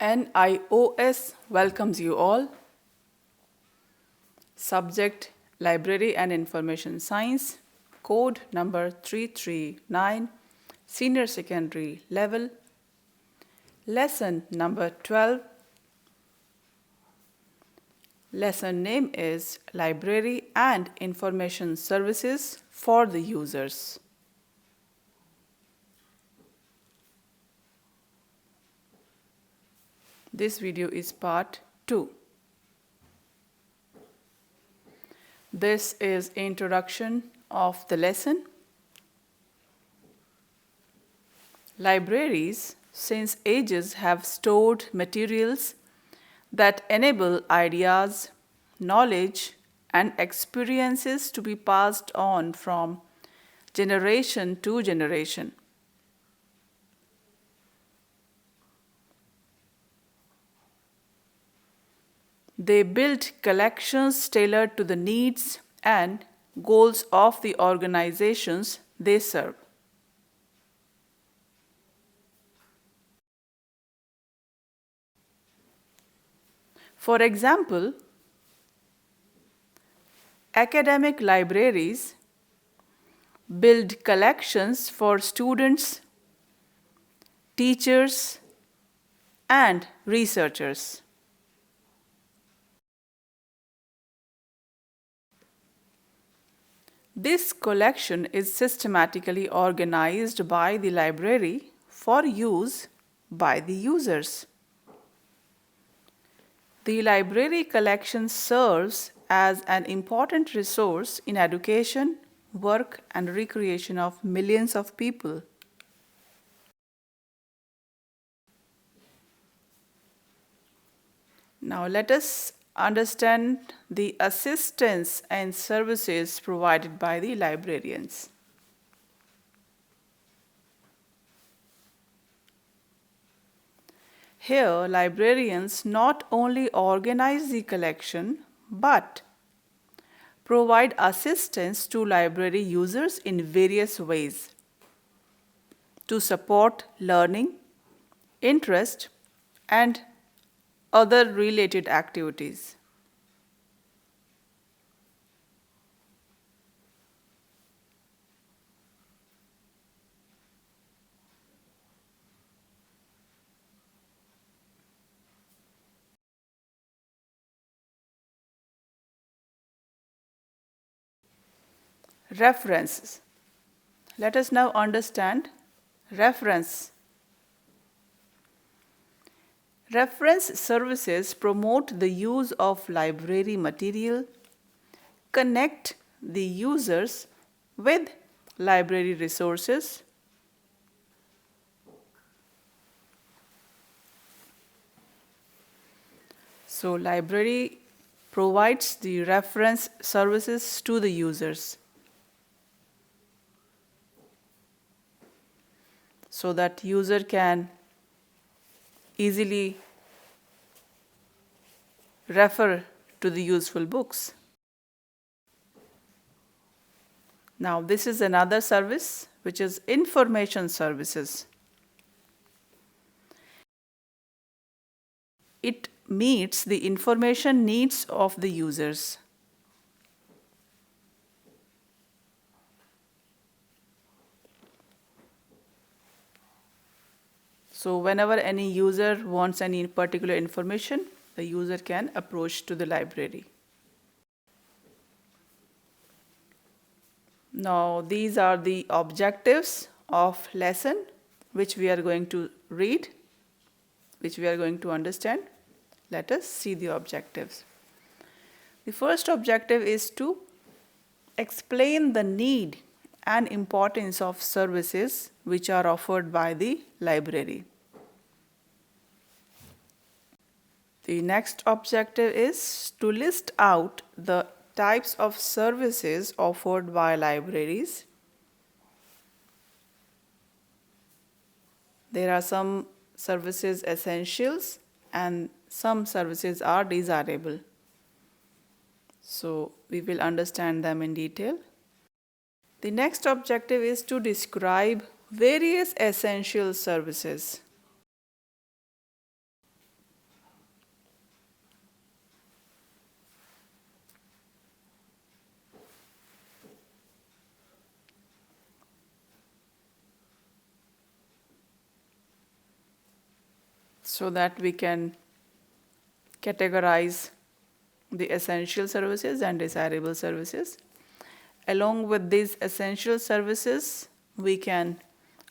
NIOS welcomes you all. Subject Library and Information Science, code number 339, Senior Secondary Level, lesson number 12. Lesson name is Library and Information Services for the Users. This video is part 2. This is introduction of the lesson. Libraries since ages have stored materials that enable ideas, knowledge, and experiences to be passed on from generation to generation. They build collections tailored to the needs and goals of the organizations they serve. For example, academic libraries build collections for students, teachers, and researchers. This collection is systematically organized by the library for use by the users. The library collection serves as an important resource in education, work, and recreation of millions of people. Now let us understand the assistance and services provided by the librarians. Here, librarians not only organize the collection but provide assistance to library users in various ways to support learning, interest, and other related activities. References. Let us now understand reference. Reference services promote the use of library material, connect the users with library resources, so library provides the reference services to the users so that user can easily refer to the useful books. Now this is another service which is information services. It meets the information needs of the users. So whenever any user wants any particular information, the user can approach to the library. Now these are the objectives of lesson which we are going to read, which we are going to understand. Let us see the objectives. The first objective is to explain the need and importance of services which are offered by the library. The next objective is to list out the types of services offered by libraries. There are some services essentials and some services are desirable. So we will understand them in detail. The next objective is to describe various essential services. so that we can categorize the essential services and desirable services. Along with these essential services, we can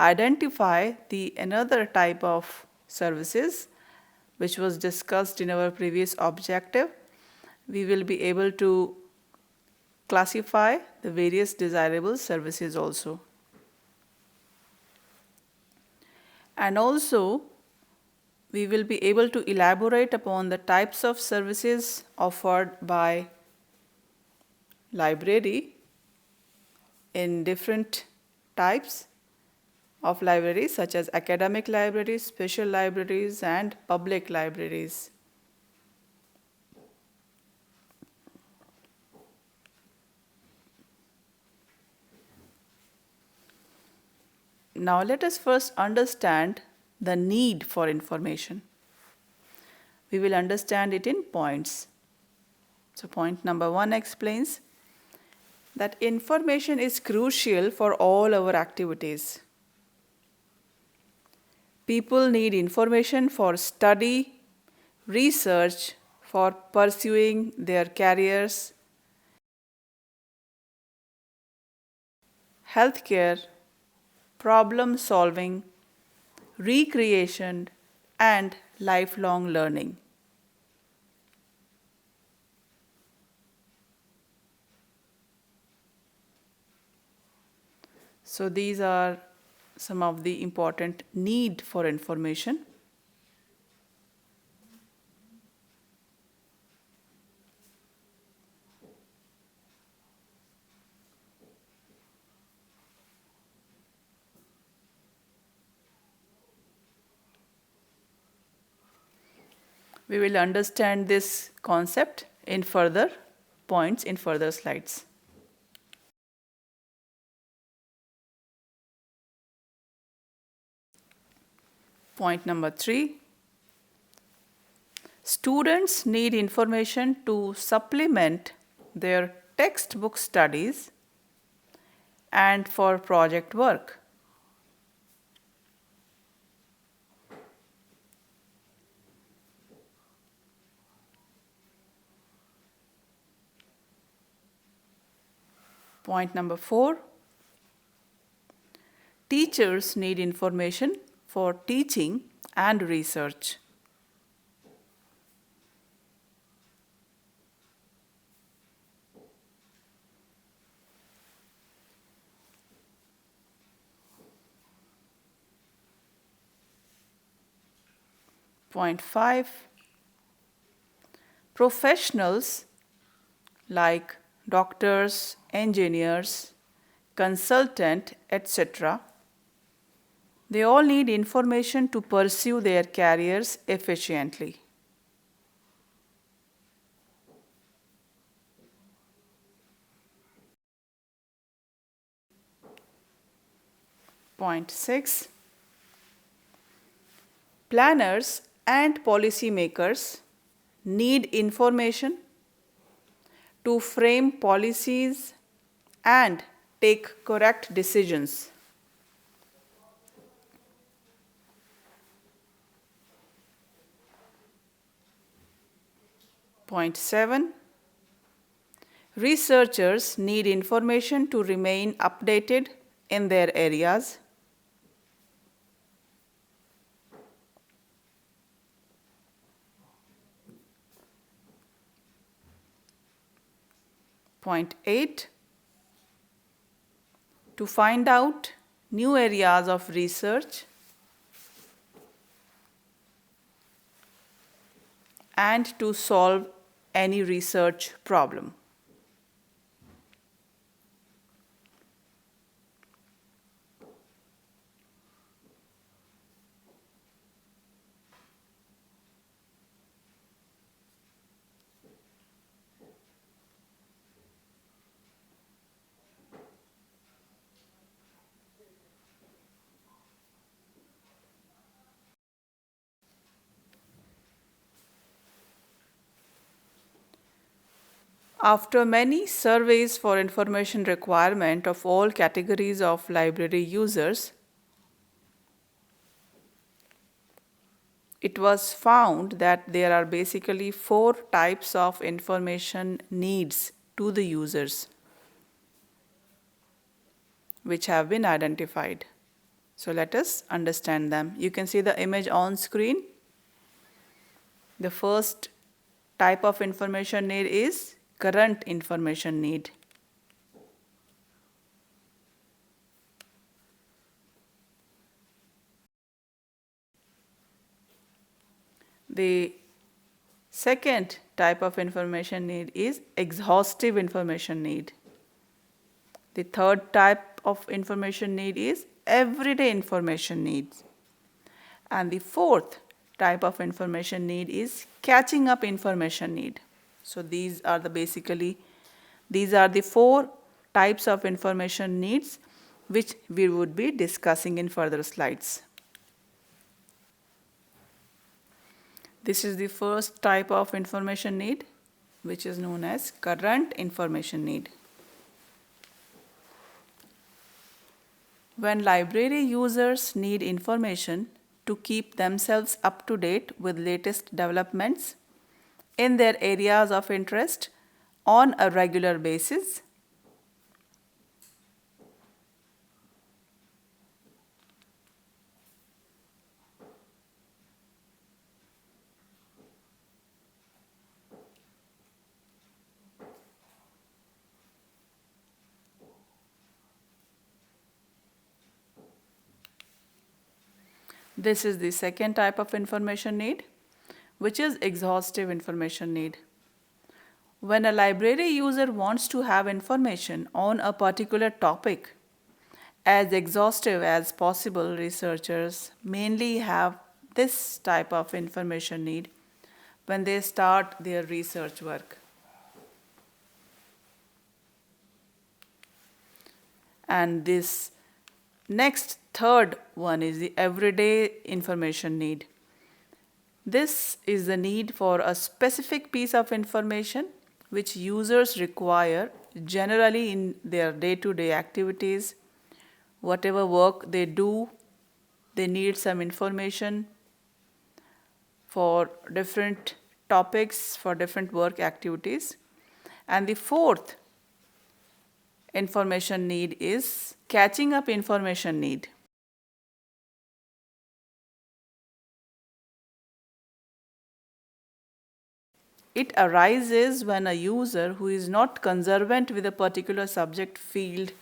identify the another type of services which was discussed in our previous objective. We will be able to classify the various desirable services also. And also, we will be able to elaborate upon the types of services offered by library in different types of libraries such as academic libraries, special libraries, and public libraries. Now let us first understand the need for information. We will understand it in points. So point number 1 explains that information is crucial for all our activities. People need information for study, research, for pursuing their careers, healthcare, problem solving, recreation, and lifelong learning. So these are some of the important need for information. We will understand this concept in further points in further slides. Point number 3. Students need information to supplement their textbook studies and for project work. Point number 4. Teachers need information for teaching and research. Point 5. Professionals like doctors, engineers, consultant, etc. They all need information to pursue their careers efficiently. Point 6. Planners and policymakers need information to frame policies and take correct decisions. Point 7. Researchers need information to remain updated in their areas. Point 8. To find out new areas of research and to solve any research problem. After many surveys for information requirement of all categories of library users, it was found that there are basically 4 types of information needs to the users which have been identified. So let us understand them. You can see the image on screen. The first type of information need is current information need. The second type of information need is exhaustive information need. The third type of information need is everyday information needs. And the fourth type of information need is catching up information need. So these are the 4 types of information needs which we would be discussing in further slides. This is the first type of information need, which is known as current information need. When library users need information to keep themselves up to date with latest developments in their areas of interest on a regular basis, this is the second type of information need, which is exhaustive information need. When a library user wants to have information on a particular topic as exhaustive as possible, researchers mainly have this type of information need when they start their research work. And this next third one is the everyday information need. This is the need for a specific piece of information which users require generally in their day-to-day activities. Whatever work they do, they need some information for different topics, for different work activities. And the fourth information need is catching up information need. It arises when a user who is not conversant with a particular subject field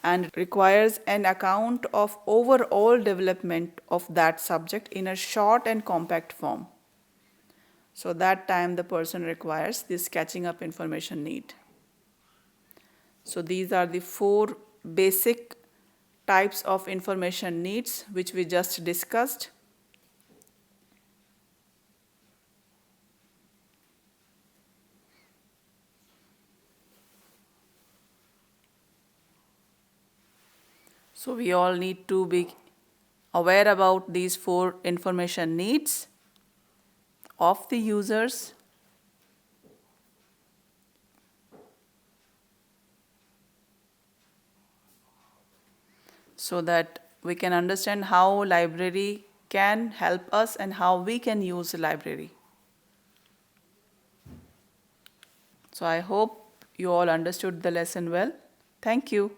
and requires an account of overall development of that subject in a short and compact form. So that time the person requires this catching up information need. So these are the 4 basic types of information needs which we just discussed. So we all need to be aware about these 4 information needs of the users. So that we can understand how library can help us and how we can use the library. So I hope you all understood the lesson well. Thank you.